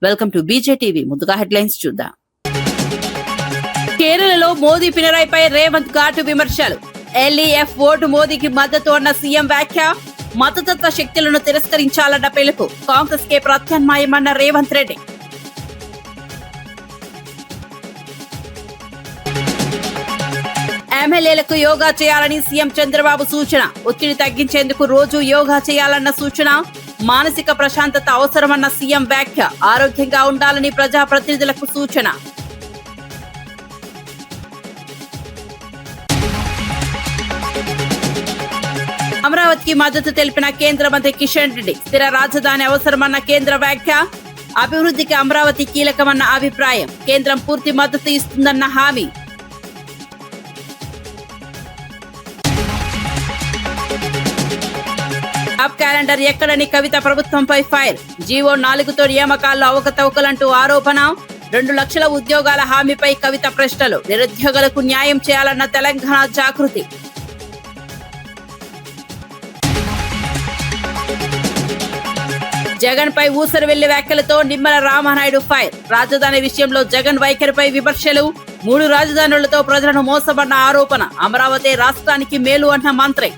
Welcome to బీజేటీవీ. ముందుగా headlines చూద్దాం. కేరళలో మోదీ పినరాయిపై రేవంత్ ఘాటు విమర్శలు. ఎల్ఈఎఫ్ ఓటు మోదీకి మద్దతు అన్న సీఎం వ్యాఖ్య. మతతత్వ శక్తులను తిరస్కరించాలన్న పిలుపు. కాంగ్రెస్ కే ప్రత్యామ్నాయమన్న రేవంత్ రెడ్డి. ఎమ్మెల్యేలకు యోగా చేయాలని సీఎం చంద్రబాబు సూచన. ఒత్తిడి తగ్గించేందుకు రోజు యోగా చేయాలన్న సూచన. మానసిక ప్రశాంతత అవసరమన్న సీఎం వ్యాఖ్య. ఆరోగ్యంగా ఉండాలని ప్రజాప్రతినిధులకు సూచన. అమరావతికి మద్దతు తెలిపిన కేంద్ర మంత్రి కిషన్ రెడ్డి. స్థిర రాజధాని అవసరమన్న కేంద్ర వ్యాఖ్య. అభివృద్ధికి అమరావతి కీలకమన్న అభిప్రాయం. కేంద్రం పూర్తి మద్దతు ఇస్తుందన్న హామీ. జాబ్ క్యాలెండర్ ఎక్కడని కవిత ప్రభుత్వంపై ఫైర్. జీవో 4తో నియామకాల్లో అవకతవకలంటూ ఆరోపణ. 2 లక్షల ఉద్యోగాల హామీపై కవిత ప్రశ్నలు. నిరుద్యోగులకు న్యాయం చేయాలన్న తెలంగాణ జాగృతి. జగన్ పై ఊసరు వెళ్లి వ్యాఖ్యలతో నిమ్మల రామానాయుడు ఫైర్. రాజధాని విషయంలో జగన్ వైఖరిపై విమర్శలు. 3 రాజధానులతో ప్రజలను మోసమన్న ఆరోపణ. అమరావతి రాష్ట్రానికి మేలు అన్న మంత్రి.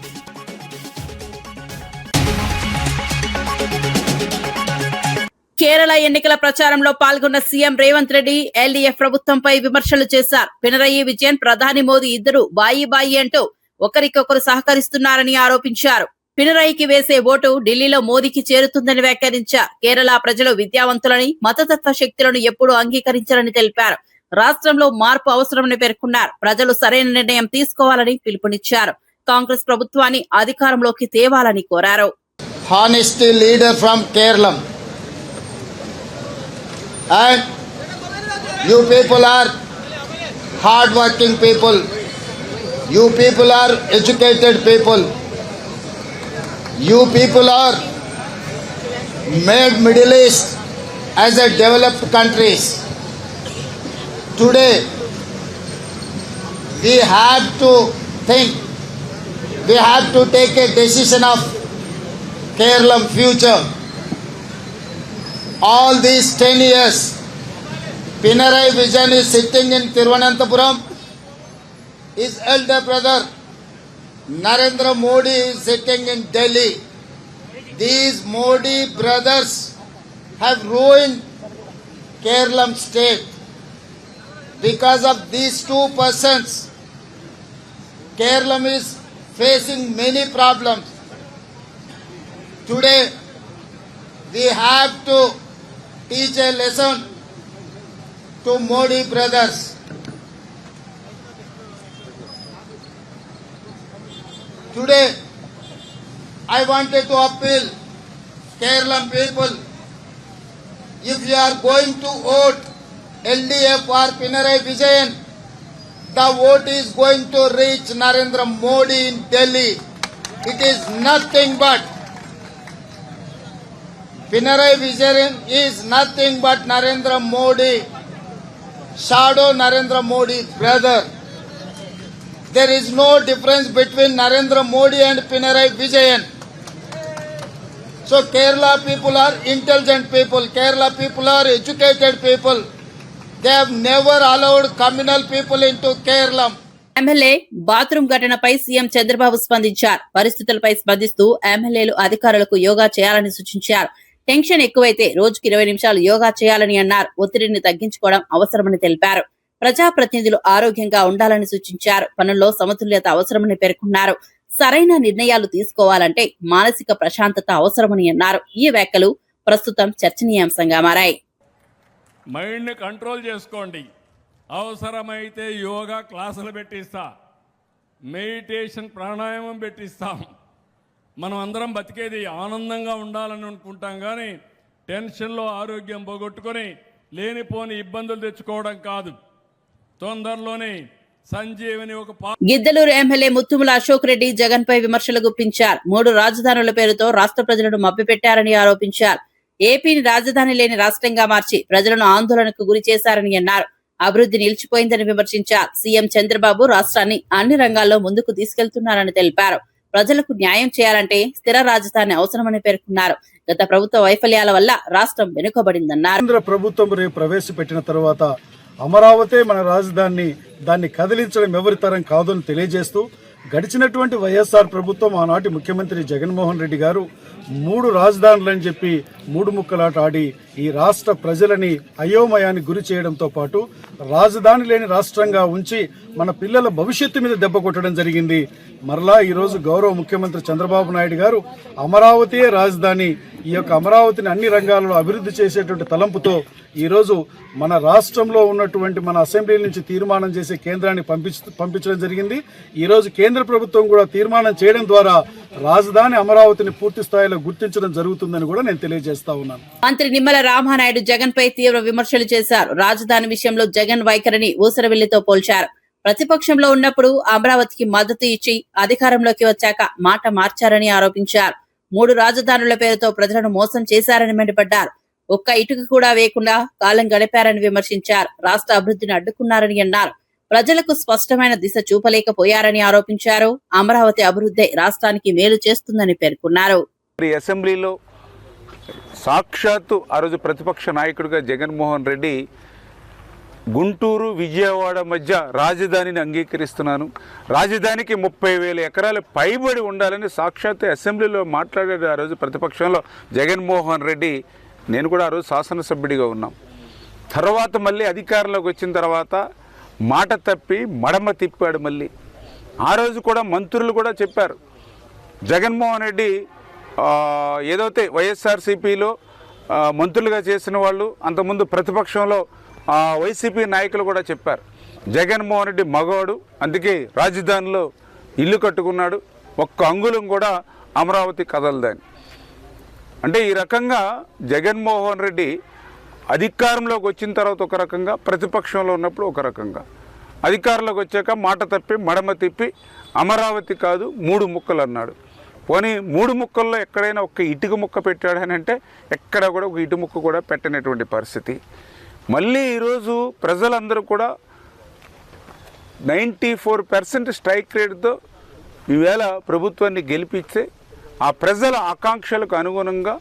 కేరళ ఎన్నికల ప్రచారంలో పాల్గొన్న సీఎం రేవంత్ రెడ్డి ఎల్డీఎఫ్ ప్రభుత్వంపై విమర్శలు చేశారు. పినరయి విజయన్, ప్రధాని మోదీ ఇద్దరు బాయి బాయి అంటూ ఒకరికొకరు సహకరిస్తున్నారని ఆరోపించారు. పినరయికి వేసే ఓటు ఢిల్లీలో మోదీకి చేరుతుందని వ్యాఖ్యానించారు. కేరళ ప్రజలు విద్యావంతులని, మతతత్వ శక్తులను ఎప్పుడూ అంగీకరించారని తెలిపారు. రాష్ట్రంలో మార్పు అవసరమని పేర్కొన్నారు. ప్రజలు సరైన నిర్ణయం తీసుకోవాలని పిలుపునిచ్చారు. కాంగ్రెస్ ప్రభుత్వాన్ని అధికారంలోకి తేవాలని కోరారు. Honesty leader from Kerala. And you people are hard-working people. You people are educated people. You people are made Middle East as a developed countries. Today, we have to think. We have to take a decision of Kerala future. All these 10 years, Pinarayi Vijayan is sitting in Thiruvananthapuram. His elder brother Narendra Modi is sitting in Delhi. These Modi brothers have ruined Kerala state. Because of these 2 persons, Kerala is facing many problems. Today, we have to teach a lesson to Modi brothers. Today, I wanted to appeal Kerala people, if you are going to vote LDF or Pinarayi Vijayan, the vote is going to reach Narendra Modi in Delhi. It is nothing but Pinarayi Vijayan is nothing but Narendra Modi, shadow Narendra Modi brother. There is no difference between Narendra Modi and Pinarayi Vijayan. So Kerala people are intelligent people. Kerala people are educated people. They have never allowed communal people into Kerala. MLA bathroom ఘటనపై CM Chandrababu స్పందించారు. పరిస్థితులపై స్పందిస్తూ ఎమ్మెల్యేలు అధికారులకు యోగా చేయాలని సూచించారు. Tension ఎక్కువైతే రోజుకి 20 నిమిషాలు యోగా చేయాలని అన్నారు. ఒత్తిడిని తగ్గించుకోవడం అవసరమని తెలిపారు. ప్రజాప్రతినిధులు ఆరోగ్యంగా ఉండాలని సూచించారు. పనుల్లో సమతుల్యత అవసరమని పేర్కొన్నారు. సరైన నిర్ణయాలు తీసుకోవాలంటే మానసిక ప్రశాంతత అవసరమని అన్నారు. ఈ వ్యాఖ్యలు ప్రస్తుతం చర్చనీయాంశంగా మారాయి. మైండ్ కంట్రోల్ చేసుకోండి. అవసరమైతే యోగా క్లాసులు పెట్టిస్తా, మెడిటేషన్ ప్రాణాయామం పెట్టిస్తాం. మనం అందరం బతికేది ఆనందంగా ఉండాలని అనుకుంటాం, కానీ టెన్షన్లో ఆరోగ్యం పోగొట్టుకొని లేనిపోని ఇబ్బందులు తెచ్చుకోవడం కాదు. తొందరలోనే సంజీవని ఒక గిద్దలూరు ఎమ్మెల్యే ముత్తుముల అశోక్ రెడ్డి జగన్ పై విమర్శలు గుప్పించారు. 3 రాజధానుల పేరుతో రాష్ట్ర ప్రజలను మభ్యపెట్టారని ఆరోపించారు. ఏపీని రాజధాని లేని రాష్ట్రంగా మార్చి ప్రజలను ఆందోళనకు గురి చేశారని అన్నారు. అభివృద్ధి నిలిచిపోయిందని విమర్శించారు. సీఎం చంద్రబాబు రాష్ట్రాన్ని అన్ని రంగాల్లో ముందుకు తీసుకెళ్తున్నారని తెలిపారు. ప్రజలకు న్యాయం చేయాలంటే స్థిర రాజధాని అవసరమని పేర్కొన్నారు. గత ప్రభుత్వ వైఫల్యాల వల్ల రాష్ట్రం వెనుకబడిందన్నారు. కేంద్ర ప్రభుత్వం రేపు ప్రవేశపెట్టిన తర్వాత అమరావతి మన రాజధాని, దాన్ని కదిలించడం ఎవరి తరం కాదని తెలియజేస్తూ గడిచినటువంటి వైఎస్ఆర్ ప్రభుత్వం ఆనాటి ముఖ్యమంత్రి జగన్మోహన్ రెడ్డి గారు 3 రాజధానులని చెప్పి 3 ముక్కలాట ఆడి ఈ రాష్ట్ర ప్రజలని అయోమయానికి గురి చేయడంతో పాటు రాజధాని లేని రాష్ట్రంగా ఉంచి మన పిల్లల భవిష్యత్తు మీద దెబ్బ కొట్టడం జరిగింది. మరలా ఈరోజు గౌరవ ముఖ్యమంత్రి చంద్రబాబు నాయుడు గారు అమరావతియే రాజధాని, ఈ యొక్క అమరావతిని అన్ని రంగాలలో అభివృద్ధి చేసేటువంటి తలంపుతో ఈరోజు మన రాష్ట్రంలో ఉన్నటువంటి మన అసెంబ్లీ నుంచి తీర్మానం చేసి కేంద్రాన్ని పంపించడం జరిగింది. ఈరోజు కేంద్ర ప్రభుత్వం కూడా తీర్మానం చేయడం ద్వారా రాజధాని అమరావతిని పూర్తి స్థాయిలో గుర్తించడం జరుగుతుందని కూడా నేను తెలియజేస్తా ఉన్నాను. మంత్రి నిమ్మల రామానాయుడు జగన్ పై తీవ్ర విమర్శలు చేశారు. రాజధాని విషయంలో జగన్ వైఖరిని ఊసరవెల్లితో పోల్చారు. ప్రతిపక్షంలో ఉన్నప్పుడు అమరావతికి మద్దతు ఇచ్చి అధికారంలోకి వచ్చాక మాట మార్చారని ఆరోపించారు. 3 రాజధానుల పేరుతో ప్రజలను మోసం చేశారని మండిపడ్డారు. ఒక్క ఇటుక కూడా వేయకుండా కాలం గడిపారని విమర్శించారు. రాష్ట్ర అభివృద్ధిని అడ్డుకున్నారని అన్నారు. ప్రజలకు స్పష్టమైన దిశ చూపలేకపోయారని ఆరోపించారు. అమరావతి అభివృద్ధి రాష్ట్రానికి మేలు చేస్తుందని పేర్కొన్నారు. అసెంబ్లీలో సాక్షాత్తు ఆ రోజు ప్రతిపక్ష నాయకుడిగా జగన్మోహన్ రెడ్డి గుంటూరు విజయవాడ మధ్య రాజధానిని అంగీకరిస్తున్నాను, రాజధానికి 30,000 ఎకరాలు పైబడి ఉండాలని సాక్షాత్తు అసెంబ్లీలో మాట్లాడాడు ఆ రోజు ప్రతిపక్షంలో జగన్మోహన్ రెడ్డి. నేను కూడా ఆ రోజు శాసనసభ్యుడిగా ఉన్నాం. తర్వాత మళ్ళీ అధికారంలోకి వచ్చిన తర్వాత మాట తప్పి మడమ తిప్పాడు. మళ్ళీ ఆ రోజు కూడా మంత్రులు కూడా చెప్పారు, జగన్మోహన్ రెడ్డి ఏదైతే వైఎస్ఆర్సీపీలో మంత్రులుగా చేసిన వాళ్ళు అంతకుముందు ప్రతిపక్షంలో వైసీపీ నాయకులు కూడా చెప్పారు, జగన్మోహన్ రెడ్డి మగవాడు, అందుకే రాజధానిలో ఇల్లు కట్టుకున్నాడు, ఒక్క అంగుళం కూడా అమరావతి కదలదని. అంటే ఈ రకంగా జగన్మోహన్ రెడ్డి అధికారంలోకి వచ్చిన తర్వాత ఒక రకంగా, ప్రతిపక్షంలో ఉన్నప్పుడు ఒక రకంగా, అధికారంలోకి వచ్చాక మాట తప్పి మడమ తిప్పి అమరావతి కాదు 3 ముక్కలు అన్నాడు. పోనీ 3 ముక్కల్లో ఎక్కడైనా ఒక్క ఇటుక ముక్క పెట్టాడని అంటే ఎక్కడ కూడా ఒక ఇటు ముక్క కూడా పెట్టినటువంటి పరిస్థితి. మళ్ళీ ఈరోజు ప్రజలందరూ కూడా 94% స్ట్రైక్ రేటుతో ఈవేళ ప్రభుత్వాన్ని గెలిపిస్తే ఆ ప్రజల ఆకాంక్షలకు అనుగుణంగా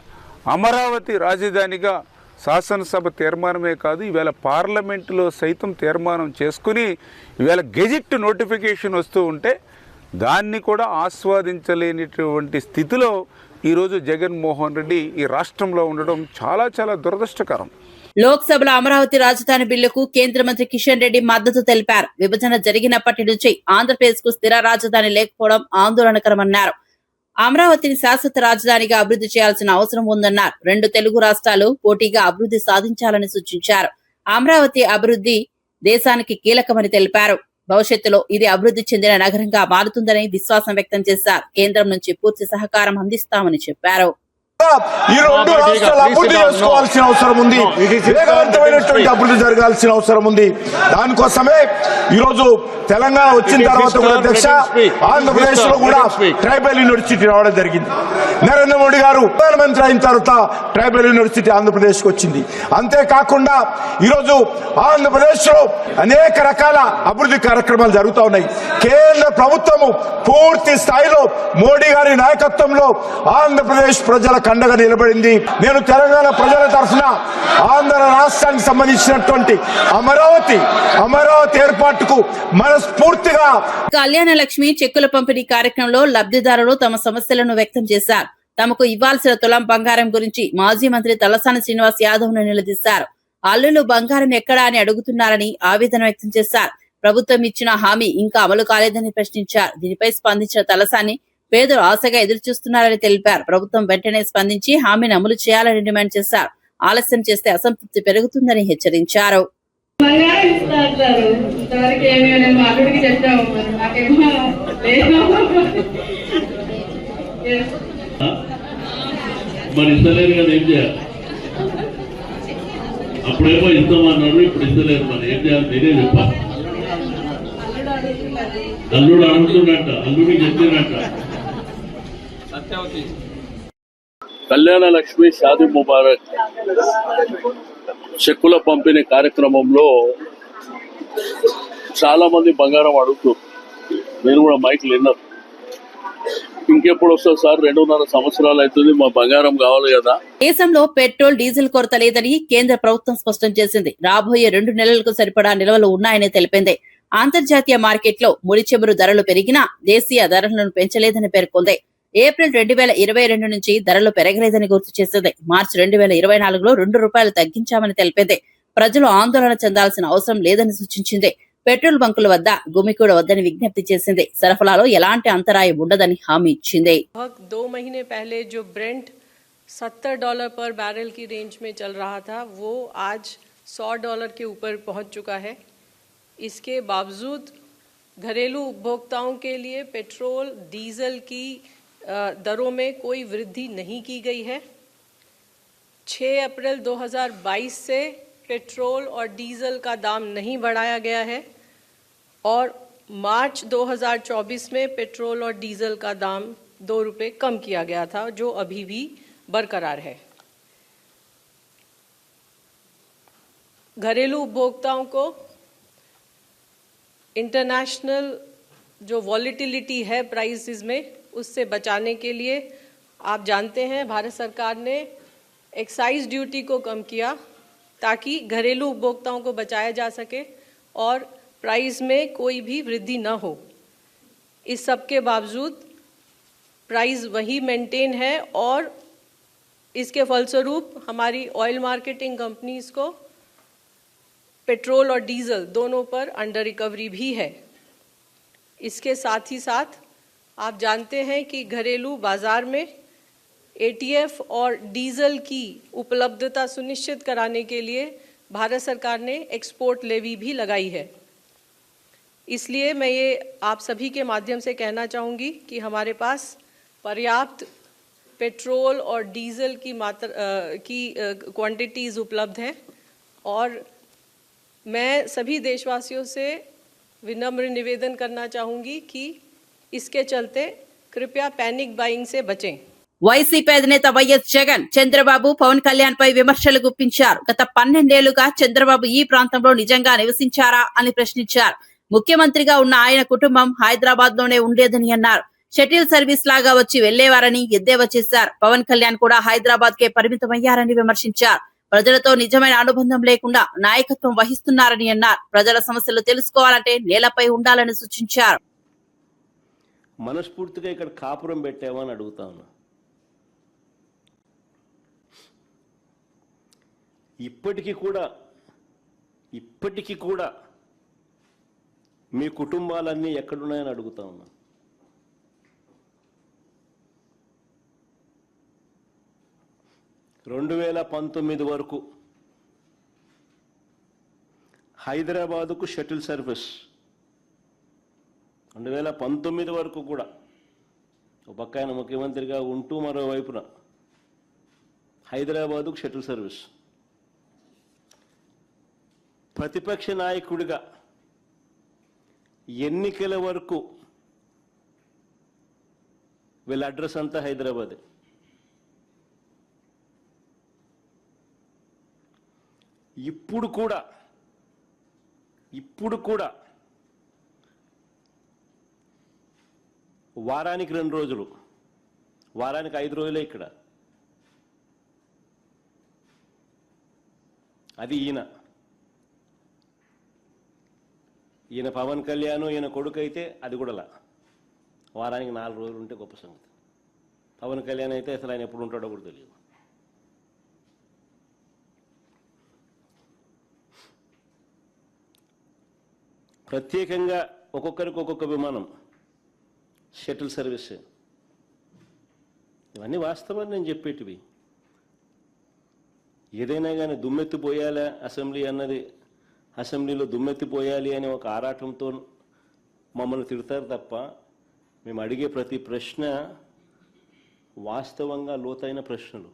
అమరావతి రాజధానిగా శాసనసభ తీర్మానమే కాదు, ఈవేళ పార్లమెంటులో సైతం తీర్మానం చేసుకుని ఈవేళ గెజిట్ నోటిఫికేషన్ వస్తూ ఉంటే దాన్ని కూడా ఆస్వాదించలేనిటువంటి స్థితిలో ఈరోజు జగన్మోహన్ రెడ్డి ఈ రాష్ట్రంలో ఉండడం చాలా చాలా దురదృష్టకరం. లోక్సభలో అమరావతి రాజధాని బిల్లుకు కేంద్ర మంత్రి కిషన్ రెడ్డి మద్దతు తెలిపారు. విభజన జరిగినప్పటి నుంచి ఆంధ్రప్రదేశ్ కు స్థిర రాజధాని లేకపోవడం ఆందోళనకరమన్నారు. అమరావతిని శాశ్వత రాజధానిగా అభివృద్ధి చేయాల్సిన అవసరం ఉందన్నారు. 2 తెలుగు రాష్ట్రాలు పోటీగా అభివృద్ధి సాధించాలని సూచించారు. అమరావతి అభివృద్ధి దేశానికి కీలకమని తెలిపారు. భవిష్యత్తులో ఇది అభివృద్ధి చెందిన నగరంగా మారుతుందని విశ్వాసం వ్యక్తం చేశారు. కేంద్రం నుంచి పూర్తి సహకారం అందిస్తామని చెప్పారు. ఈ 2 రాష్ట్రాలు అభివృద్ధి చేసుకోవాల్సిన అవసరం ఉంది, వేగవంతమైనటువంటి అభివృద్ధి జరగాల్సిన అవసరం ఉంది. దానికోసమే ఈరోజు తెలంగాణ వచ్చిన తర్వాత కూడా అధ్యక్ష ఆంధ్రప్రదేశ్ లో కూడా ట్రైబల్ యూనివర్సిటీ రావడం జరిగింది. నరేంద్ర మోడీ గారు ప్రధానమంత్రి అయిన తర్వాత ట్రైబల్ యూనివర్సిటీ ఆంధ్రప్రదేశ్ కు వచ్చింది. అంతేకాకుండా ఈరోజు ఆంధ్రప్రదేశ్ లో అనేక రకాల అభివృద్ధి కార్యక్రమాలు జరుగుతూ ఉన్నాయి. కేంద్ర ప్రభుత్వము పూర్తి స్థాయిలో మోడీ గారి నాయకత్వంలో ఆంధ్రప్రదేశ్ ప్రజల కండగా నిలబడింది. నేను తెలంగాణ ప్రజల తరఫున ఆంధ్ర రాష్ట్రానికి సంబంధించినటువంటి అమరావతి ఏర్పాటుకు మనస్ఫూర్తిగా. కళ్యాణ లక్ష్మి చెక్కుల పంపిణీ కార్యక్రమంలో లబ్ధిదారులు తమ సమస్యలను వ్యక్తం చేశారు. తమకు ఇవ్వాల్సిన తులం బంగారం గురించి మాజీ మంత్రి తలసాని శ్రీనివాస్ యాదవ్ ను నిలదీశారు. అల్లులు బంగారం ఎక్కడా అని అడుగుతున్నారని ఆవేదన వ్యక్తం చేశారు. ప్రభుత్వం ఇచ్చిన హామీ ఇంకా అమలు కాలేదని ప్రశ్నించారు. దీనిపై స్పందించిన తలసాని పేదలు ఆశగా ఎదురుచూస్తున్నారని తెలిపారు. ప్రభుత్వం వెంటనే స్పందించి హామీని అమలు చేయాలని డిమాండ్ చేశారు. ఆలస్యం చేస్తే అసంతృప్తి పెరుగుతుందని హెచ్చరించారు. మరి ఇస్తలేరు కదా, ఏం చేయాలి? అప్పుడేమో ఇస్తామన్నారు, ఇప్పుడు ఇస్తలేరు, మరి ఏం చేయాలి? నేనే చెప్పాలి. అల్లుడు అడుగుతున్నట్ట, అల్లుడికి చెప్పినట్ట. కళ్యాణ లక్ష్మి షాదీ ముబారక్ చెక్కుల పంపిణీ కార్యక్రమంలో చాలా మంది బంగారం అడుగుతారు. నేను కూడా మైక్ విన్నాను. ఇంకెప్పుడు వస్తుంది సార్? 2.5 సంవత్సరాలు అవుతుంది. మా బంగారం కావాలి కదా. దేశంలో పెట్రోల్ డీజిల్ కొరత లేదని కేంద్ర ప్రభుత్వం స్పష్టం చేసింది. రాబోయే 2 నెలలకు సరిపడా నిల్వలు ఉన్నాయని తెలిపింది. అంతర్జాతీయ మార్కెట్లో ముడి చమురు ధరలు పెరిగినా దేశీయ ధరలను పెంచలేదని పేర్కొంది. ఏప్రిల్ 2022 నుంచి ధరలు పెరగలేదని గుర్తు చేసింది. మార్చి 2024లో ₹2 తగ్గించామని తెలిపింది. ప్రజలు ఆందోళన చెందాల్సిన అవసరం లేదని సూచించింది. పెట్రోల్ బంకుల వద్ద గుమికూడ వద్దని విజ్ఞప్తి చేసింది. సరఫరాలో ఎలాంటి అంతరాయం ఉండదని హామీ ఇచ్చింది. 2 महीने पहले जो ब्रेंट $70 पर बैरल की रेंज में चल रहा था वो आज $100 के ऊपर पहुंच चुका है। इसके बावजूद घरेलू उपभोक्ताओं के लिए पेट्रोल डीजल की दरों में कोई वृद्धि नहीं की गई है। 6 अप्रैल 2022 से पेट्रोल और डीजल का दाम नहीं बढ़ाया गया है और मार्च 2024 में पेट्रोल और डीजल का दाम ₹2 कम किया गया था, जो अभी भी बरकरार है। घरेलू उपभोक्ताओं को इंटरनेशनल जो वॉलिटिलिटी है प्राइसेस में, उससे बचाने के लिए आप जानते हैं भारत सरकार ने एक्साइज ड्यूटी को कम किया ताकि घरेलू उपभोक्ताओं को बचाया जा सके और प्राइस में कोई भी वृद्धि न हो। इस सब के बावजूद प्राइस वही मेंटेन है और इसके फलस्वरूप हमारी ऑयल मार्केटिंग कंपनीज को पेट्रोल और डीजल दोनों पर अंडर रिकवरी भी है। इसके साथ ही साथ आप जानते हैं कि घरेलू बाजार में एटीएफ और डीजल की उपलब्धता सुनिश्चित कराने के लिए भारत सरकार ने एक्सपोर्ट लेवी भी लगाई है। इसलिए मैं ये आप सभी के माध्यम से कहना चाहूँगी कि हमारे पास पर्याप्त पेट्रोल और डीजल की क्वांटिटीज़ उपलब्ध हैं और मैं सभी देशवासियों से विनम्र निवेदन करना चाहूँगी कि इसके चलते कृपया पैनिक बाइंग से बचें। వైసీపీ అధినేత వైఎస్ జగన్ చంద్రబాబు పవన్ కళ్యాణ్ పై విమర్శలు గుప్పించారు. గత 12 ఏళ్లుగా చంద్రబాబు ఈ ప్రాంతంలో నిజంగా నివసించారా అని ప్రశ్నించారు. ముఖ్యమంత్రిగా ఉన్న ఆయన కుటుంబం హైదరాబాద్ లోనే ఉండేదని అన్నారు. షటిల్ సర్వీస్ లాగా వచ్చి వెళ్లేవారని ఎద్దేవా చేశారు. పవన్ కళ్యాణ్ కూడా హైదరాబాద్ కే పరిమితమయ్యారని విమర్శించారు. ప్రజలతో నిజమైన అనుబంధం లేకుండా నాయకత్వం వహిస్తున్నారని అన్నారు. ప్రజల సమస్యలు తెలుసుకోవాలంటే నేలపై ఉండాలని సూచించారు. మనస్ఫూర్తిగా ఇక్కడ కాపురం పెట్టావని అడుగుతా ఉన్నా. ఇప్పటికీ కూడా మీ కుటుంబాలన్నీ ఎక్కడున్నాయని అడుగుతా ఉన్నా. రెండు 2019 వరకు హైదరాబాదుకు షటిల్ సర్వీస్ 2019 వరకు కూడా ఒక పక్క ఆయన ముఖ్యమంత్రిగా ఉంటూ మరోవైపున హైదరాబాదుకు షటిల్ సర్వీస్. ప్రతిపక్ష నాయకుడిగా ఎన్నికల వరకు వీళ్ళ అడ్రస్ అంతా హైదరాబాదే. ఇప్పుడు కూడా వారానికి 2 రోజులు, వారానికి 5 రోజులే ఇక్కడ. అది ఈయన పవన్ కళ్యాణ్, ఈయన కొడుకు అయితే అది కూడా వారానికి 4 రోజులు ఉంటే గొప్ప సంగతి. పవన్ కళ్యాణ్ అయితే అసలు ఆయన ఎప్పుడు ఉంటాడో కూడా తెలియదు. ప్రత్యేకంగా ఒక్కొక్కరికి ఒక్కొక్క విమానం, షటిల్ సర్వీస్, ఇవన్నీ వాస్తవాన్ని నేను చెప్పేటివి. ఏదైనా కానీ దుమ్మెత్తిపోయాలా అసెంబ్లీలో దుమ్మెత్తిపోయాలి అనే ఒక ఆరాటంతో మమ్మల్ని తిడతారు తప్ప మేము అడిగే ప్రతి ప్రశ్న వాస్తవంగా లోతైన ప్రశ్నలు.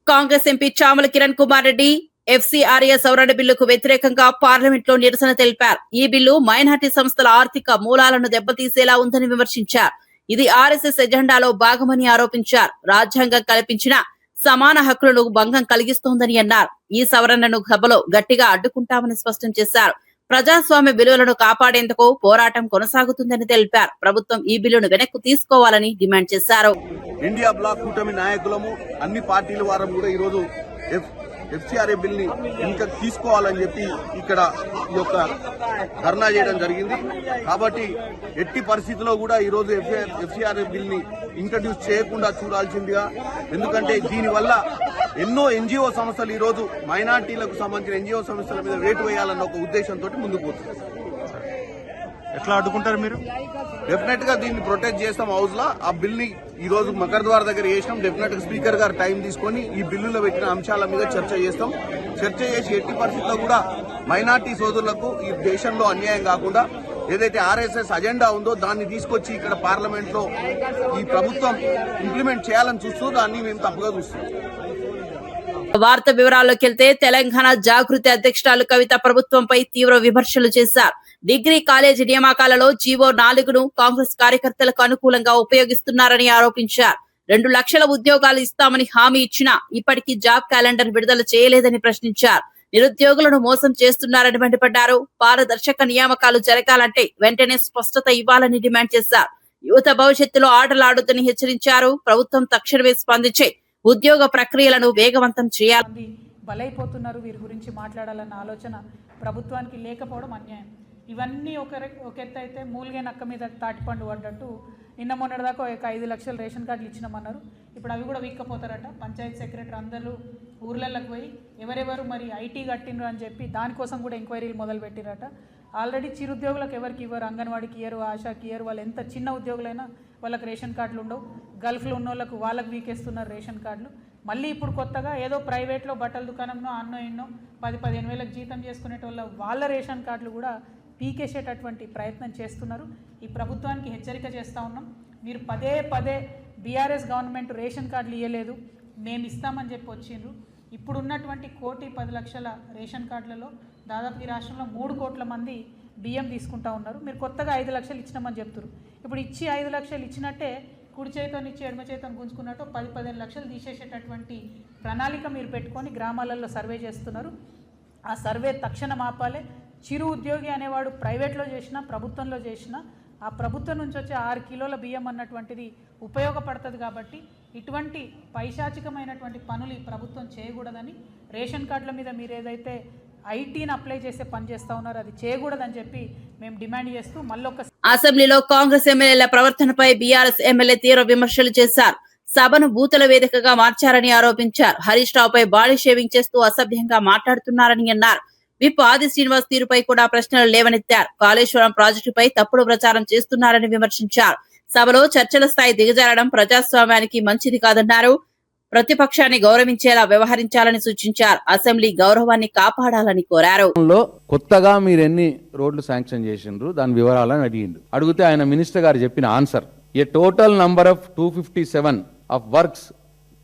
కాంగ్రెస్ ఎంపీ చామల కిరణ్ కుమార్ రెడ్డి ఎఫ్సీఆర్ఏ సవరణ బిల్లుకు వ్యతిరేకంగా పార్లమెంట్ లో నిరసన తెలిపారు. ఈ బిల్లు మైనార్టీ సంస్థల ఆర్థిక మూలాలను దెబ్బతీసేలా ఉందని విమర్శించారు. ఇది ఆర్ఎస్ఎస్ ఎజెండాలో భాగమని ఆరోపించారు. రాజ్యాంగం కల్పించిన సమాన హక్కులను భంగం కలిగిస్తోందని అన్నారు. ఈ సవరణను సభలో గట్టిగా అడ్డుకుంటామని స్పష్టం చేశారు. ప్రజాస్వామ్య విలువలను కాపాడేందుకు పోరాటం కొనసాగుతుందని తెలిపారు. ప్రభుత్వం ఈ బిల్లును వెనక్కు తీసుకోవాలని డిమాండ్ చేశారు. ఇండియా బ్లాక్ కూటమి నాయకులము అన్ని పార్టీల వారం కూడా ఈరోజు ఎఫ్సిఆర్ఏ బిల్ ని ఇంకా తీసుకోవాలని చెప్పి ఇక్కడ ఈ యొక్క ధర్నా చేయడం జరిగింది. కాబట్టి ఎట్టి పరిస్థితుల్లో కూడా ఈరోజు ఎఫ్సిఆర్ఏ బిల్ ని ఇంట్రడ్యూస్ చేయకుండా చూడాల్సిందిగా, ఎందుకంటే దీనివల్ల ఎన్నో ఎన్జిఓ సంస్థలు ఈరోజు మైనార్టీలకు సంబంధించిన ఎన్జిఓ సంస్థల మీద వేటు వేయాలన్న ఒక ఉద్దేశంతో ముందుకు పోతుంది. ఎట్లా అడ్డుకుంటారు మీరు? డెఫినెట్ గా దీన్ని ప్రొటెక్ట్ చేస్తాం. హౌస్ లో ఆ బిల్ ని ఈ రోజు మకర్ద్వార్ దగ్గర చేసినాం. డెఫినెట్ గా స్పీకర్ గారు టైం తీసుకొని ఈ బిల్లులో పెట్టిన అంశాల మీద చర్చ చేస్తాం. చర్చ చేసి ఎట్టి పరిస్థితుల్లో కూడా మైనార్టీ సోదరులకు ఈ దేశంలో అన్యాయం కాకుండా ఏదైతే ఆర్ఎస్ఎస్ అజెండా ఉందో దాన్ని తీసుకొచ్చి ఇక్కడ పార్లమెంట్ లో ఈ ప్రభుత్వం ఇంప్లిమెంట్ చేయాలని చూస్తూ దాన్ని మేము తప్పుగా చూస్తున్నాం. వార్త వివరాల్లోకి వెళ్తే తెలంగాణ జాగృతి అధ్యక్షురాలు కవిత ప్రభుత్వంపై తీవ్ర విమర్శలు చేశారు. డిగ్రీ కాలేజీ నియామకాలలో జీవో 4ను కాంగ్రెస్ కార్యకర్తలకు అనుకూలంగా ఉపయోగిస్తున్నారని ఆరోపించారు. 2 లక్షల ఉద్యోగాలు ఇస్తామని హామీ ఇచ్చినా ఇప్పటికీ జాబ్ క్యాలెండర్ విడుదల చేయలేదని ప్రశ్నించారు. నిరుద్యోగులను మోసం చేస్తున్నారని మండిపడ్డారు. పారదర్శక నియామకాలు జరగాలంటే వెంటనే స్పష్టత ఇవ్వాలని డిమాండ్ చేశారు. యువత భవిష్యత్తులో ఆటలాడొద్దని హెచ్చరించారు. ప్రభుత్వం తక్షణమే స్పందించి ఉద్యోగ ప్రక్రియలను వేగవంతం చేయాలి. బలైపోతున్నారు, వీరి గురించి మాట్లాడాలన్న ఆలోచన ప్రభుత్వానికి లేకపోవడం అన్యాయం. ఇవన్నీ ఒక ఎత్తు అయితే మూలిగే నక్క మీద తాటిపండు పడ్డట్టు నిన్న మొన్నటిదాకా ఒక 5 లక్షల రేషన్ కార్డులు ఇచ్చినామన్నారు. ఇప్పుడు అవి కూడా వీక్కపోతారట. పంచాయతీ సెక్రటరీ అందరూ ఊర్లలోకి పోయి ఎవరెవరు మరి ఐటీ కట్టినరు అని చెప్పి దానికోసం కూడా ఎంక్వైరీలు మొదలు పెట్టిరట. ఆల్రెడీ చిరుద్యోగులకు ఎవరికి ఇవ్వరు, అంగన్వాడీకి ఇయ్యరు, ఆశాకి ఇయ్యరు. వాళ్ళు ఎంత చిన్న ఉద్యోగులైనా వాళ్ళకి రేషన్ కార్డులు ఉండవు. గల్ఫ్లో ఉన్న వాళ్ళకు వాళ్ళకు వీకేస్తున్నారు రేషన్ కార్డులు. మళ్ళీ ఇప్పుడు కొత్తగా ఏదో ప్రైవేట్లో బట్టల దుకాణంలో ఎన్నో 10-15 వేలకు జీతం చేసుకునేటోళ్ళ వాళ్ళ రేషన్ కార్డులు కూడా పీకేసేటటువంటి ప్రయత్నం చేస్తున్నారు. ఈ ప్రభుత్వానికి హెచ్చరిక చేస్తూ ఉన్నాం. మీరు పదే బీఆర్ఎస్ గవర్నమెంట్ రేషన్ కార్డులు ఇవ్వలేదు, మేము ఇస్తామని చెప్పి వచ్చిండ్రు. ఇప్పుడున్నటువంటి 1,10,00,000 రేషన్ కార్డులలో దాదాపు ఈ రాష్ట్రంలో 3 కోట్ల మంది బియ్యం తీసుకుంటా ఉన్నారు. మీరు కొత్తగా 5 లక్షలు ఇచ్చినామని చెప్తారు. ఇప్పుడు ఇచ్చి 5 లక్షలు ఇచ్చినట్టే కుడి చేతితో ఇచ్చి ఎడమ చేతితో గుంజుకున్నట్టు 10-15 లక్షలు తీసేసేటటువంటి ప్రణాళిక మీరు పెట్టుకొని గ్రామాలలో సర్వే చేస్తున్నారు. ఆ సర్వే తక్షణం ఆపాలి. చిరు ఉద్యోగి అనేవాడు ప్రైవేట్లో చేసినా ప్రభుత్వంలో చేసినా ఆ ప్రభుత్వం నుంచి వచ్చే 6 కిలోల బియ్యం అన్నటువంటిది ఉపయోగపడుతుంది. కాబట్టి ఇటువంటి పైశాచికమైనటువంటి పనులు ఈ ప్రభుత్వం చేయకూడదని, రేషన్ కార్డుల మీద మీరు ఏదైతే ఐటీని అప్లై చేసే పని చేస్తూ ఉన్నారో అది చేయకూడదని చెప్పి మేము డిమాండ్ చేస్తూ మళ్ళొక అసెంబ్లీలో కాంగ్రెస్ ఎమ్మెల్యేల ప్రవర్తనపై బీఆర్ఎస్ ఎమ్మెల్యే తీవ్ర విమర్శలు చేశారు. సభను బూతుల వేదికగా మార్చారని ఆరోపించారు. హరీష్ రావుపై బాడీ షేవింగ్ చేస్తూ అసభ్యంగా మాట్లాడుతున్నారని అన్నారు. విప్ ఆది శ్రీనివాస్ తీరుపై కూడా ప్రశ్నలు లేవనెత్తారు. కాళేశ్వరం ప్రాజెక్టుపై తప్పుడు ప్రచారం చేస్తున్నారని విమర్శించారు. సభలో చర్చల స్థాయి దిగజారడం ప్రజాస్వామ్యానికి మంచిది కాదన్నారు. ప్రతిపక్షాన్ని గౌరవించేలా వ్యవహరించాలని సూచించారు. అసెంబ్లీ గౌరవాన్ని కాపాడాలని కోరారు. కొత్తగా మీరు ఎన్ని రోడ్లు శాంక్షన్ చేసిండ్రు దాని వివరాలని అడిగితే ఆయన మినిస్టర్ గారు చెప్పిన answer, a total number of 257 of works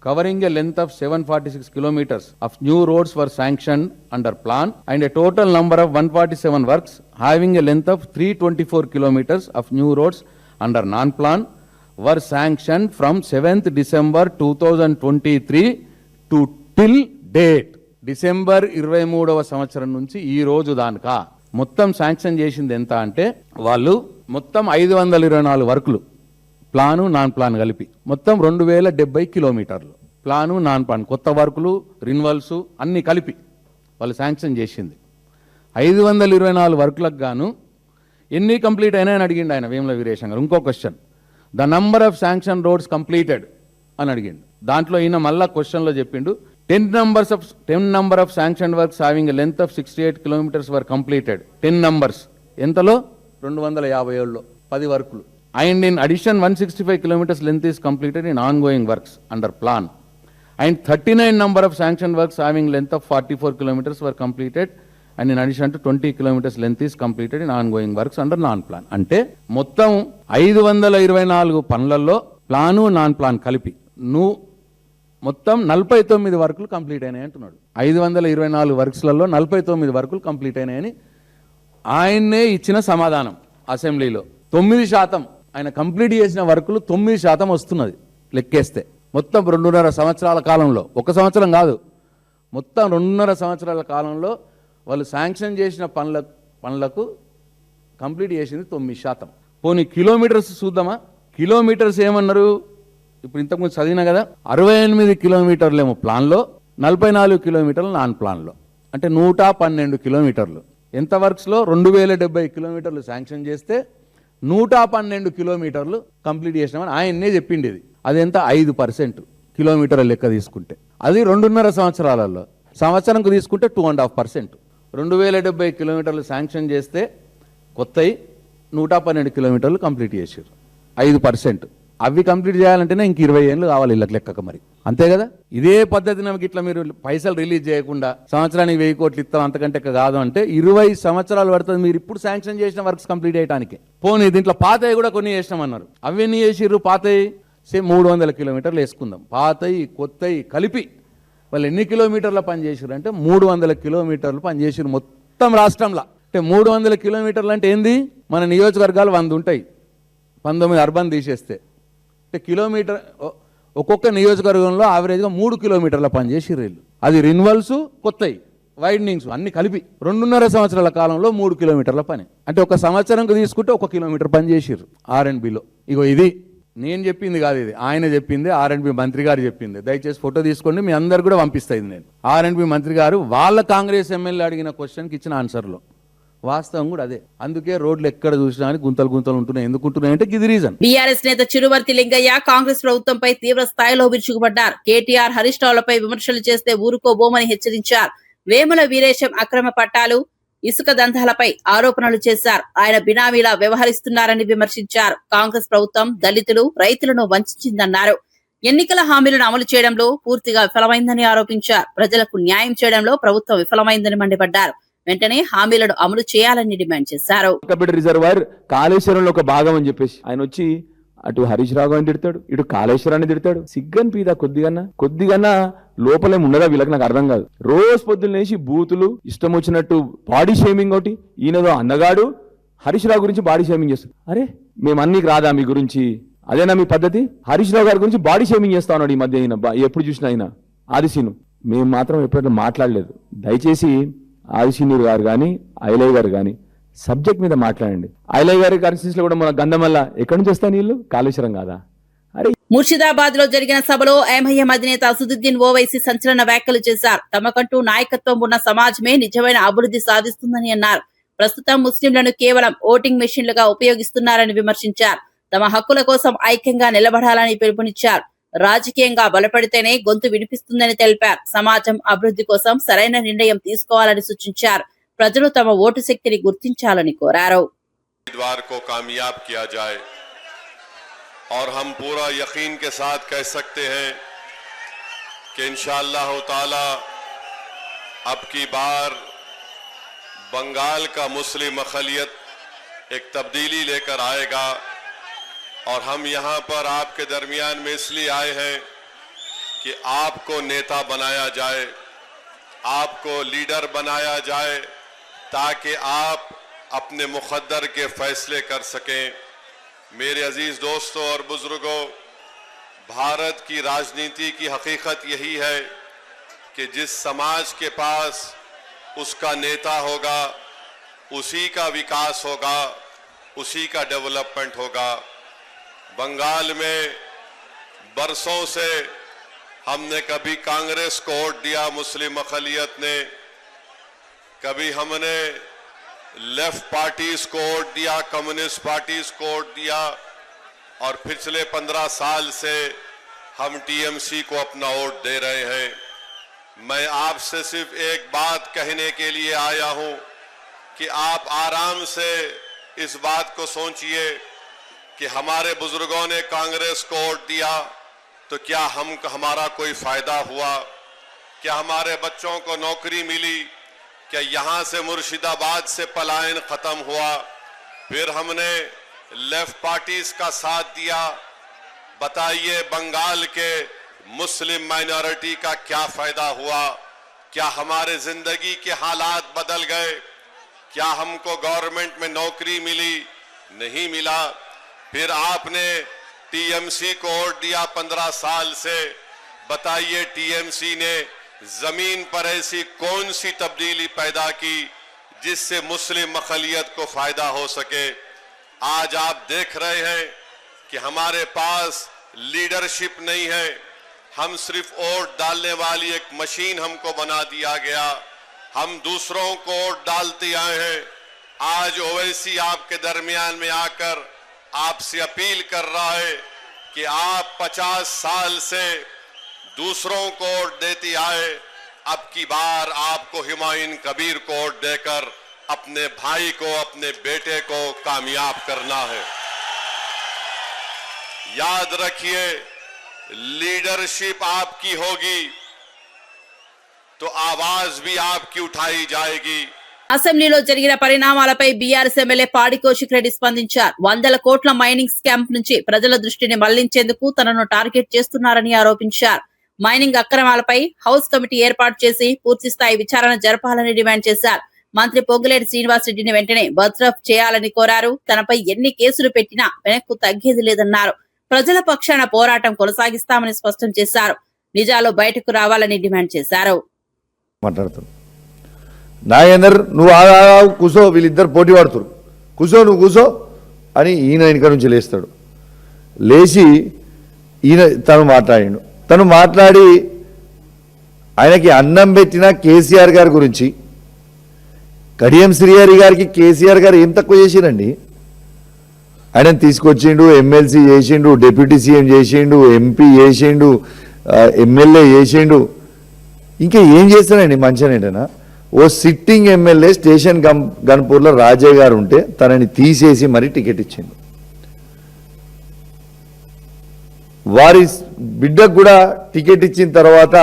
covering a length of 746 kilometers of new roads were sanctioned under plan, and a total number of 147 works having a length of 324 kilometers of new roads under non-plan were sanctioned from 7th December 2023 to till date. December 23వ సంవత్సరం నుంచి ఈ రోజు దాకా మొత్తం sanction చేసింది ఎంత అంటే వాళ్ళు మొత్తం 524 వర్కులు, ప్లాను నాన్ ప్లాన్ కలిపి మొత్తం 2070 కిలోమీటర్లు, ప్లాను నాన్ ప్లాన్ కొత్త వర్కులు రిన్వల్స్ అన్ని కలిపి వాళ్ళు శాంక్షన్ చేసింది. 524 వర్కులకు గాను ఎన్ని కంప్లీట్ అయినాయని అడిగిండు ఆయన వేముల వీరేశం గారు. ఇంకో question, the number of sanction roads completed అని అడిగిండు. దాంట్లో ఈయన మళ్ళా క్వశ్చన్లో చెప్పిండు 10 number of sanctioned works having a length of 68 kilometers were completed. 10 numbers ఎంతలో 257లో 10 వర్కులు. And in addition 165 kilometers length is completed in ongoing works under plan. And 39 number of sanctioned works having length of 44 kilometers were completed, and in addition to 20 kilometers length is completed in ongoing works under non-plan. అంటే మొత్తం 524 పనులలో plan non plan కలిపి మొత్తం 49 వర్కులు complete అయినాయి అంటున్నాడు. 524 వర్క్స్లలో 49 వర్కులు complete అయినాయని ఆయన్నే ఇచ్చిన సమాధానం అసెంబ్లీలో. 9% ఆయన కంప్లీట్ చేసిన వర్కులు 9% వస్తున్నది లెక్కేస్తే. మొత్తం 2.5 సంవత్సరాల కాలంలో, 1 సంవత్సరం కాదు, మొత్తం 2.5 సంవత్సరాల కాలంలో వాళ్ళు శాంక్షన్ చేసిన పనులకు కంప్లీట్ చేసింది 9%. పోనీ కిలోమీటర్స్ చూద్దామా? కిలోమీటర్స్ ఏమన్నారు? ఇప్పుడు ఇంతకుముందు చదివినా కదా, 68 కిలోమీటర్లేమో ప్లాన్లో, 44 కిలోమీటర్లు నాన్ ప్లాన్లో, అంటే 112 కిలోమీటర్లు. ఎంత వర్క్స్లో? 2070 కిలోమీటర్లు శాంక్షన్ చేస్తే 112 కిలోమీటర్లు కంప్లీట్ చేసినామని ఆయన్నే చెప్పింది. అది ఎంత? 5% కిలోమీటర్ల లెక్క తీసుకుంటే. అది 2.5 సంవత్సరాలలో. సంవత్సరంకు తీసుకుంటే 2.5%. 2070 కిలోమీటర్లు శాంక్షన్ చేస్తే కొత్తవి 112 కిలోమీటర్లు కంప్లీట్ చేశారు. 5%. అవి కంప్లీట్ చేయాలంటేనే ఇంక 20 ఏళ్ళు కావాలి ఇళ్ళకి లెక్కక. మరి అంతే కదా? ఇదే పద్ధతి నమ్మకి ఇట్లా మీరు పైసలు రిలీజ్ చేయకుండా సంవత్సరానికి 1000 కోట్లు ఇస్తాం అంతకంటే కాదు అంటే 20 సంవత్సరాలు పడుతుంది మీరు ఇప్పుడు శాంక్షన్ చేసిన వర్క్స్ కంప్లీట్ చేయడానికి. పోనీ దీంట్లో పాతవి కూడా కొన్ని చేసినామన్నారు. అవి ఎన్ని చేసిర్రు? పాతవి సేమ్ 300 కిలోమీటర్లు వేసుకుందాం. పాతవి కొత్తవి కలిపి వాళ్ళు ఎన్ని కిలోమీటర్ల పని చేసారు అంటే 300 కిలోమీటర్లు పని చేసారు మొత్తం రాష్ట్రంలో. అంటే 300 కిలోమీటర్లు అంటే ఏంది? మన నియోజకవర్గాలు 100 ఉంటాయి, 19 అర్బన్ తీసేస్తే. అంటే కిలోమీటర్ ఒక్కొక్క నియోజకవర్గంలో యావరేజ్గా 3 కిలోమీటర్ల పని చేసిర్రు వీళ్ళు. అది రిన్వల్స్, కొత్తవి, వైడనింగ్స్ అన్ని కలిపి 2.5 సంవత్సరాల కాలంలో 3 కిలోమీటర్ల పని. అంటే ఒక సంవత్సరంకు తీసుకుంటే 1 కిలోమీటర్ పని చేసిర్రు R&Bలో. ఇగో ఇది నేను చెప్పింది కాదు, ఇది ఆయన చెప్పింది, R&B మంత్రి గారు చెప్పింది. దయచేసి ఫోటో తీసుకోండి, మీ అందరు కూడా పంపిస్తాయి. నేను R&B మంత్రి గారు వాళ్ళ కాంగ్రెస్ ఎమ్మెల్యే అడిగిన క్వశ్చన్కి ఇచ్చిన ఆన్సర్లో వాస్తవం కూడా అదే. అందుకే రోడ్లు ఎక్కడ చూసినా గుంతలు గుంతలు ఉంటున్నాయి. ఎందుకు ఉంటున్నాయంటే ఇది రీజన్. బీఆర్ఎస్ నేత చిరువర్తి లింగయ్య కాంగ్రెస్ ప్రభుత్వంపై తీవ్ర స్థాయిలో విరుచుకుపడ్డారు. కేటీఆర్, హరీష్ రావులపై విమర్శలు చేస్తే ఊరుకోబోమని హెచ్చరించారు. వేముల వీరేశం అక్రమ పట్టాలు, ఇసుక దందాలపై ఆరోపణలు చేశారు. ఆయన బినామీలా వ్యవహరిస్తున్నారని విమర్శించారు. కాంగ్రెస్ ప్రభుత్వం దళితులు, రైతులను వంచిందన్నారు. ఎన్నికల హామీలను అమలు చేయడంలో పూర్తిగా విఫలమైందని ఆరోపించారు. ప్రజలకు న్యాయం చేయడంలో ప్రభుత్వం విఫలమైందని మండిపడ్డారు. వెంటనే హామీలను అమలు చేయాలని డిమాండ్ చేశారు. రిజర్వాయర్ కాళేశ్వరంలో ఒక భాగం అని చెప్పేసి ఆయన వచ్చి అటు హరీష్ రావు అని తిడతాడు, ఇటు కాళేశ్వరాన్ని తిడతాడు. సిగ్గని పీదా కొద్దిగన్నా లోపలేం ఉండదా వీళ్ళకి? నాకు అర్థం కాదు. రోజు పొద్దున్న లేచి బూతులు ఇష్టం వచ్చినట్టు బాడీ షేమింగ్. ఒకటి ఈయనదో అందగాడు హరీష్ రావు గురించి బాడీ షేమింగ్ చేస్తాడు. అరే మేము అన్నికి రాదా మీ గురించి? అదేనా మీ పద్ధతి? హరీష్ రావు గారి గురించి బాడీ షేమింగ్ చేస్తా ఉన్నాడు ఈ మధ్య. అయినా ఎప్పుడు చూసినా అయినా ఆదిశీను మేము మాత్రం ఎప్పుడైనా మాట్లాడలేదు. దయచేసి ఆదిశీనుడు గారు కానీ ఐలయ్య గారు కానీ సబ్జెక్ట్ మీద మాట్లాడండి. ఐలయ్య గారి కాన్స్టిట్యూన్సీలో కూడా మన గంధమల్ల ఎక్కడి నుంచి వస్తాయి నీళ్లు? కాళేశ్వరం కాదా? అరే ముర్షిదాబాద్ లో జరిగిన సభలో ఎంఐఎం అధినేత అసదుద్దీన్ ఓవైసీ సంచలన వ్యాఖ్యలు చేశారు. తమకంటూ నాయకత్వం ఉన్న సమాజమే నిజమైన అభివృద్ధి సాధిస్తుందని అన్నారు. ప్రస్తుతం ముస్లింలను కేవలం ఓటింగ్ మెషిన్లుగా ఉపయోగిస్తున్నారని విమర్శించారు. తమ హక్కుల కోసం ఐక్యంగా నిలబడాలని పిలుపునిచ్చారు. రాజకీయంగా బలపడితేనే గొంతు వినిపిస్తుందని తెలిపారు. సమాజం అభివృద్ధి కోసం సరైన నిర్ణయం తీసుకోవాలని సూచించారు. ప్రజలు తమ ఓటు శక్తిని గుర్తించాలని కోరారు. और हम पूरा यकीन के साथ कह सकते हैं कि इंशाअल्लाह ताला अब की बार बंगाल का मुस्लिम अक़लियत एक तब्दीली लेकर आएगा। और हम यहाँ पर आपके दरमियान में इसलिए आए हैं कि आपको नेता बनाया जाए, आपको लीडर बनाया जाए, ताकि आप अपने मुक़द्दर के फैसले कर सकें। मेरे अजीज दोस्तों और बुजुर्गों, भारत की राजनीति की हकीकत यही है कि जिस समाज के पास उसका नेता होगा, उसी का विकास होगा, उसी का डेवलपमेंट होगा। बंगाल में बरसों से हमने कभी कांग्रेस को वोट दिया, मुस्लिम अक़लियत ने, कभी हमने लेफ्ट पार्टीज को वोट दिया, कम्युनिस्ट पार्टीज को वोट दिया, और पिछले 15 साल से हम टीएमसी को अपना वोट दे रहे हैं। मैं आपसे सिर्फ एक बात कहने के लिए आया हूं कि आप आराम से इस बात को सोचिए कि हमारे बुजुर्गों ने कांग्रेस को वोट दिया तो क्या हमारा कोई फायदा हुआ? क्या हमारे बच्चों को नौकरी मिली? क्या यहाँ से मुर्शिदाबाद से पलायन खत्म हुआ? फिर हमने लेफ्ट पार्टीज का साथ दिया। बताइए बंगाल के मुस्लिम माइनॉरिटी का क्या फायदा हुआ? क्या हमारे जिंदगी के हालात बदल गए? क्या हमको गवर्नमेंट में नौकरी मिली? नहीं मिला। फिर आपने टीएमसी को वोट दिया 15 साल से। बताइए टीएमसी ने जमीन पर ऐसी कौन सी तब्दीली पैदा की जिससे मुस्लिम अक़लियत को फायदा हो सके। आज आप देख रहे हैं कि हमारे पास लीडरशिप नहीं है, हम सिर्फ वोट डालने वाली एक मशीन हमको बना दिया गया, हम दूसरों को वोट डालते आए हैं। आज ओवैसी आपके दरमियान में आकर आपसे अपील कर रहा है कि आप 50 साल से दूसरों को वोट देते आए, अब की बार आपको हुमायूं कबीर को वोट देकर अपने भाई को, अपने बेटे को कामयाब करना है। याद रखिए, लीडरशिप आपकी होगी तो आवाज भी आपकी उठाई जाएगी। అసెంబ్లీలో జరిగిన పరిణామాలపై బీఆర్ఎస్ ఎమ్మెల్యే పాడి కౌశిక్ రెడ్డి స్పందించారు. 100 కోట్ల మైనింగ్ స్కామ్ నుంచి ప్రజల దృష్టిని మళ్లించేందుకు తనను టార్గెట్ చేస్తున్నారని ఆరోపించారు. మైనింగ్ అక్రమాలపై హౌస్ కమిటీ ఏర్పాటు చేసి పూర్తి స్థాయి విచారణ జరపాలని డిమాండ్ చేశారు. మంత్రి పొంగులేటి శ్రీనివాస్ రెడ్డిని వెంటనే బర్తరఫ్ చేయాలని కోరారు. తనపై ఎన్ని కేసులు పెట్టినా వెనక్కు తగ్గేది లేదన్నారు. ప్రజల పక్షాన పోరాటం కొనసాగిస్తామని స్పష్టం చేశారు. నిజాలు బయటకు రావాలని డిమాండ్ చేశారు. నాగేందర్ నువ్వు కూసో, వీళ్ళిద్దరు పోటీ పడుతురు, కూసో నువ్వు కూసో అని ఈయన వెనక నుంచి లేస్తాడు. లేచి ఈయన తను మాట్లాడి ఆయనకి అన్నం పెట్టిన కేసీఆర్ గారి గురించి, కడియం శ్రీహరి గారికి కేసీఆర్ గారు ఏం తక్కువ చేసిరండి? ఆయనను తీసుకొచ్చిండు, ఎమ్మెల్సీ చేసిండు, డిప్యూటీ సీఎం చేసిండు, ఎంపీ చేసిండు, ఎమ్మెల్యే చేసిండు, ఇంకా ఏం చేస్తానండి మంచిగానేటనా? ఓ సిట్టింగ్ ఎమ్మెల్యే స్టేషన్ గన్పూర్లో రాజయ్య గారు ఉంటే తనని తీసేసి మరీ టికెట్ ఇచ్చిండు. వారి బిడ్డకు కూడా టికెట్ ఇచ్చిన తర్వాత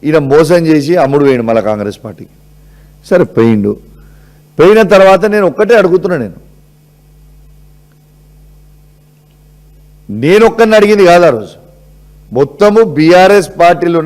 ఈయన మోసం చేసి అమ్ముడు వేయండు మళ్ళీ కాంగ్రెస్ పార్టీకి. సరే పోయిన తర్వాత నేను ఒక్కటే అడుగుతున్నా, నేను ఒక్కరిని అడిగింది కాదు ఆ రోజు, మొత్తము బీఆర్ఎస్ పార్టీలో